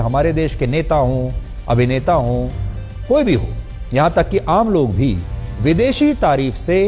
हमारे देश के नेता हों, अभिनेता हों, कोई भी हो, यहां तक कि आम लोग भी विदेशी तारीफ से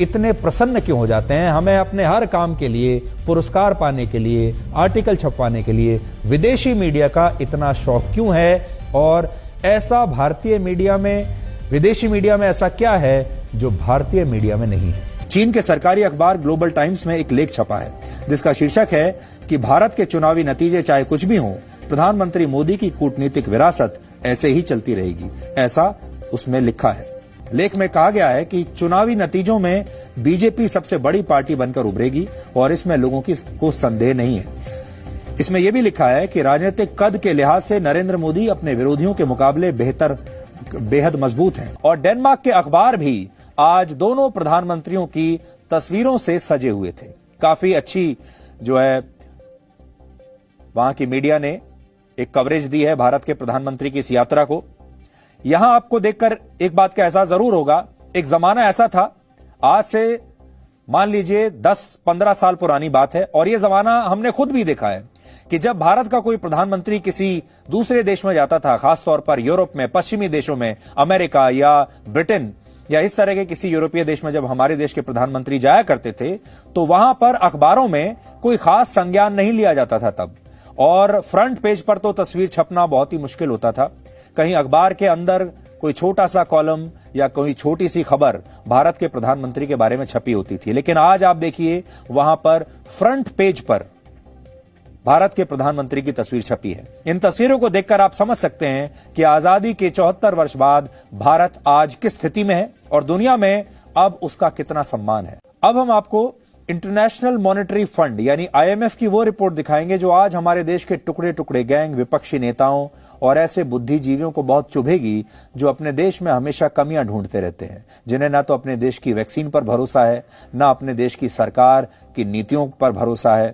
इतने प्रसन्न क्यों हो जाते हैं? हमें अपने हर काम के लिए, पुरस्कार पाने के लिए, आर्टिकल छपवाने के लिए विदेशी मीडिया का इतना शौक क्यों है? और ऐसा भारतीय मीडिया में, विदेशी मीडिया में ऐसा क्या है जो भारतीय मीडिया में नहीं है? चीन के सरकारी अखबार ग्लोबल टाइम्स में एक लेख छपा है जिसका शीर्षक है कि भारत के चुनावी नतीजे चाहे कुछ भी हों, प्रधानमंत्री मोदी की कूटनीतिक विरासत ऐसे ही चलती रहेगी, ऐसा उसमें लिखा है। लेख में कहा गया है कि चुनावी नतीजों में बीजेपी सबसे बड़ी पार्टी बनकर उभरेगी और इसमें लोगों को संदेह नहीं है। इसमें यह भी लिखा है कि राजनीतिक कद के लिहाज से नरेंद्र मोदी अपने विरोधियों के मुकाबले बेहद मजबूत हैं। और डेनमार्क के अखबार भी आज दोनों प्रधानमंत्रियों की तस्वीरों से सजे हुए थे। काफी अच्छी जो है वहां की मीडिया ने एक कवरेज दी है भारत के प्रधानमंत्री की इस यात्रा को। यहां आपको देखकर एक बात का एहसास जरूर होगा, एक जमाना ऐसा था, आज से मान लीजिए 10-15 साल पुरानी बात है, और यह जमाना हमने खुद भी देखा है कि जब भारत का कोई प्रधानमंत्री किसी दूसरे देश में जाता था, खासतौर पर यूरोप में, पश्चिमी देशों में, अमेरिका या ब्रिटेन या इस तरह के किसी यूरोपीय देश में जब हमारे देश के प्रधानमंत्री जाया करते थे, तो वहां पर अखबारों में कोई खास संज्ञान नहीं लिया जाता था तब, और फ्रंट पेज पर तो तस्वीर छपना बहुत ही मुश्किल होता था। कहीं अखबार के अंदर कोई छोटा सा कॉलम या कोई छोटी सी खबर भारत के प्रधानमंत्री के बारे में छपी होती थी, लेकिन आज आप देखिए वहां पर फ्रंट पेज पर भारत के प्रधानमंत्री की तस्वीर छपी है। इन तस्वीरों को देखकर आप समझ सकते हैं कि आजादी के 74 वर्ष बाद भारत आज किस स्थिति में है और दुनिया में अब उसका कितना सम्मान है। अब हम आपको इंटरनेशनल मॉनेटरी फंड यानी IMF की वो रिपोर्ट दिखाएंगे जो आज हमारे देश के टुकड़े टुकड़े गैंग, विपक्षी नेताओं और ऐसे बुद्धिजीवियों को बहुत चुभेगी जो अपने देश में हमेशा कमियां ढूंढते रहते हैं, जिन्हें ना तो अपने देश की वैक्सीन पर भरोसा है, ना अपने देश की सरकार की नीतियों पर भरोसा है।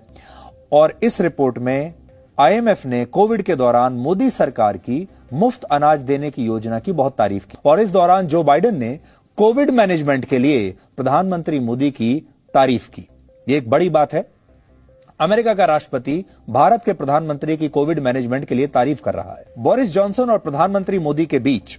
और इस रिपोर्ट में IMF ने कोविड के दौरान मोदी सरकार की मुफ्त अनाज देने की योजना की बहुत तारीफ की, और इस दौरान जो बाइडेन ने कोविड मैनेजमेंट के लिए प्रधानमंत्री मोदी की तारीफ की। यह एक बड़ी बात है। अमेरिका का राष्ट्रपति भारत के प्रधानमंत्री की कोविड मैनेजमेंट के लिए तारीफ कर रहा है। बोरिस जॉनसन और प्रधानमंत्री मोदी के बीच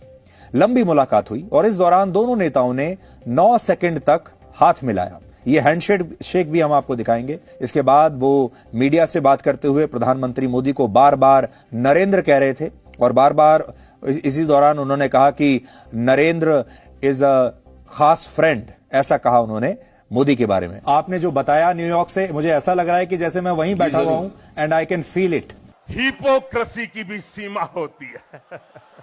लंबी मुलाकात हुई और इस दौरान दोनों नेताओं ने 9 सेकंड तक हाथ मिलाया। ये हैंडशेक भी हम आपको दिखाएंगे। इसके बाद वो मीडिया से बात करते हुए प्रधानमंत्री मोदी को बार बार नरेंद्र कह रहे थे और बार बार इसी दौरान उन्होंने कहा कि नरेंद्र इज अ खास फ्रेंड, ऐसा कहा उन्होंने मोदी के बारे में। आपने जो बताया न्यूयॉर्क से, मुझे ऐसा लग रहा है कि जैसे मैं वहीं बैठा हुआ हूं, and I can feel it. Hypocrisy की भी सीमा होती है।